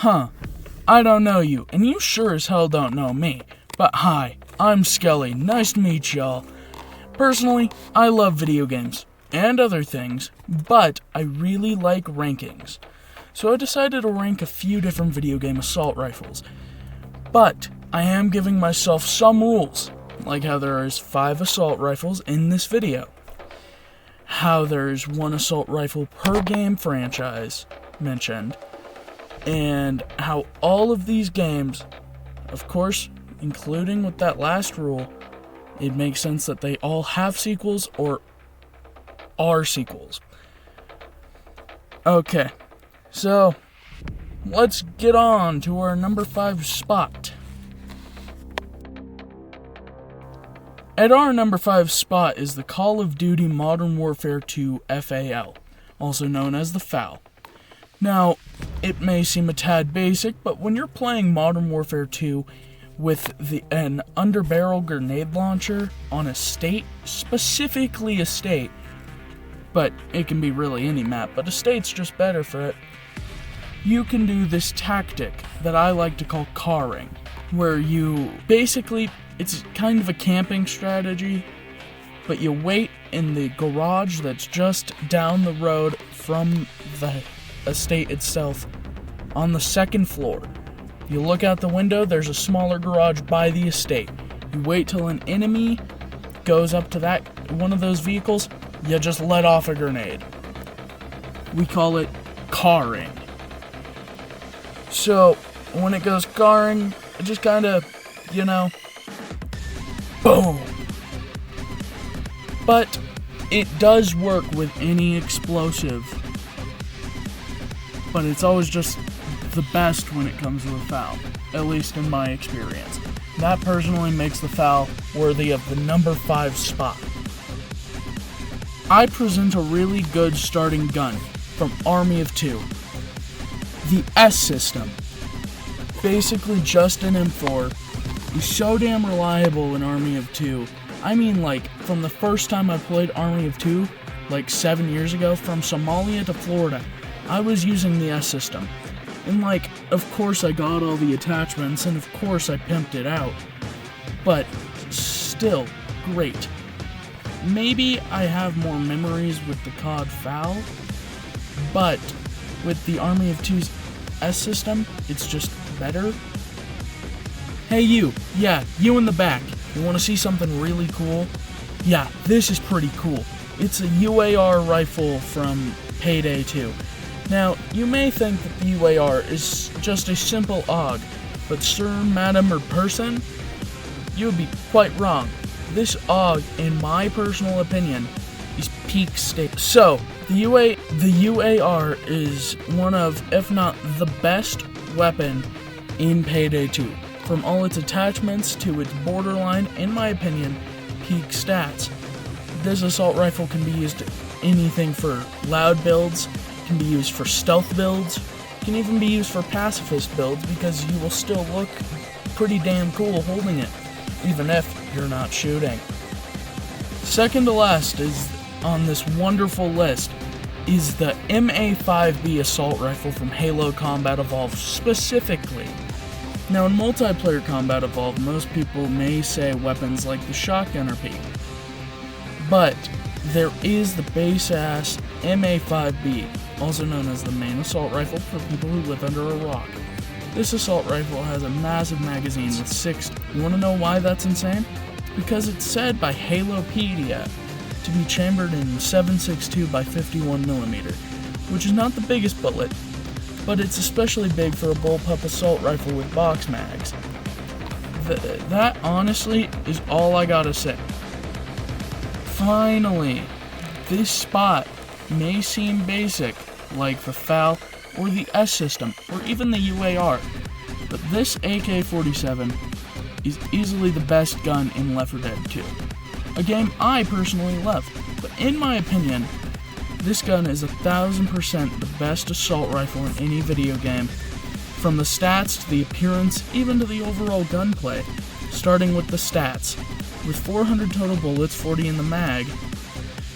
I don't know you, and you sure as hell don't know me. But hi, I'm Skelly. Nice to meet y'all. Personally, I love video games and other things, but I really like rankings. So I decided to rank a few different video game assault rifles. But I am giving myself some rules, like how there is 5 assault rifles in this video, how there's 1 assault rifle per game franchise mentioned, and how all of these games, of course, including with that last rule, it makes sense that they all have sequels or are sequels. Okay, so let's get on to our number 5 spot. At our number 5 spot is the Call of Duty Modern Warfare 2 FAL, also known as the FAL. Now, it may seem a tad basic, but when you're playing Modern Warfare 2 with an underbarrel grenade launcher on a state, specifically a state, but it can be really any map, but a state's just better for it, you can do this tactic that I like to call carring, where you basically, it's kind of a camping strategy, but you wait in the garage that's just down the road from the estate itself on the 2nd floor. You look out the window, there's a smaller garage by the estate. You wait till an enemy goes up to that one of those vehicles, you just let off a grenade. We call it carring. So, when it goes carring, it just kind of, boom. But it does work with any explosive, but it's always just the best when it comes to the FAL, at least in my experience. That personally makes the FAL worthy of the number 5 spot. I present a really good starting gun from Army of Two. The S system, basically just an M4, is so damn reliable in Army of Two. I mean, from the first time I played Army of Two, 7 years ago, from Somalia to Florida, I was using the S system. And of course I got all the attachments, and of course I pimped it out. But still, great. Maybe I have more memories with the COD FAL, but with the Army of Two's S system, it's just better. Hey you, you in the back, you want to see something really cool? Yeah, this is pretty cool. It's a UAR rifle from Payday 2. Now, you may think that the UAR is just a simple AUG, but sir, madam, or person, you would be quite wrong. This AUG, in my personal opinion, is peak state. So, the UAR is one of, if not the best weapon in Payday 2. From all its attachments to its borderline, in my opinion, peak stats. This assault rifle can be used anything for loud builds, can be used for stealth builds, can even be used for pacifist builds because you will still look pretty damn cool holding it, even if you're not shooting. Second to last is on this wonderful list is the MA5B assault rifle from Halo Combat Evolved specifically. Now in multiplayer Combat Evolved, most people may say weapons like the shotgun are peak, but there is the base-ass MA5B, also known as the main assault rifle for people who live under a rock. This assault rifle has a massive magazine with 6. You want to know why that's insane? Because it's said by Halopedia to be chambered in 7.62 by 51mm, which is not the biggest bullet, but it's especially big for a bullpup assault rifle with box mags. That honestly is all I gotta say. Finally, this spot may seem basic, like the FAL or the S system, or even the UAR, but this AK-47 is easily the best gun in Left 4 Dead 2, a game I personally love, but in my opinion, this gun is 1000% the best assault rifle in any video game, from the stats to the appearance, even to the overall gunplay, starting with the stats, with 400 total bullets, 40 in the mag,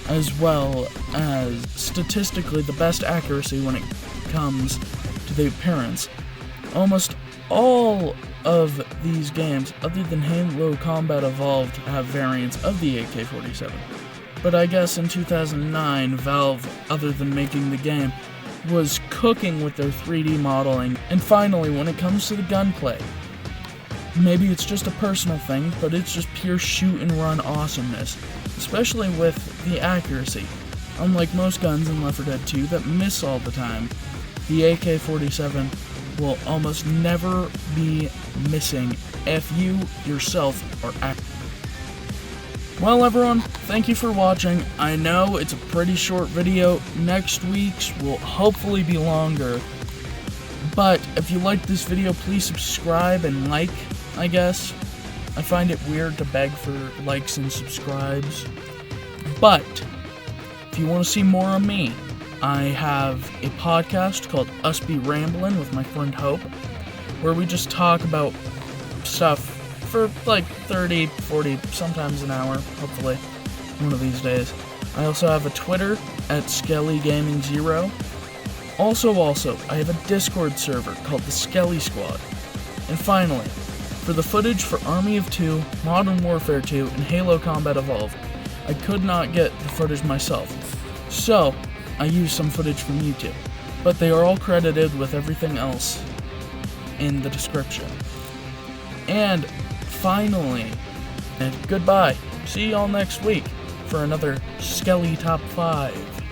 as well as statistically the best accuracy when it comes to the appearance. Almost all of these games, other than Halo Combat Evolved, have variants of the AK-47. But I guess in 2009, Valve, other than making the game, was cooking with their 3D modeling. And finally, when it comes to the gunplay, maybe it's just a personal thing, but it's just pure shoot and run awesomeness, especially with the accuracy. Unlike most guns in Left 4 Dead 2 that miss all the time, the AK-47 will almost never be missing if you yourself are accurate. Well everyone, thank you for watching. I know it's a pretty short video. Next week's will hopefully be longer. But if you like this video, please subscribe and like, I guess. I find it weird to beg for likes and subscribes. But if you want to see more of me, I have a podcast called Us Be Ramblin' with my friend Hope, where we just talk about stuff for like 30, 40, sometimes an hour, hopefully, one of these days. I also have a Twitter at SkellyGaming0. Also, I have a Discord server called the Skelly Squad. And finally, for the footage for Army of Two, Modern Warfare 2, and Halo Combat Evolved, I could not get the footage myself. So, I used some footage from YouTube, but they are all credited with everything else in the description. And finally, and goodbye. See y'all next week for another Skelly Top 5.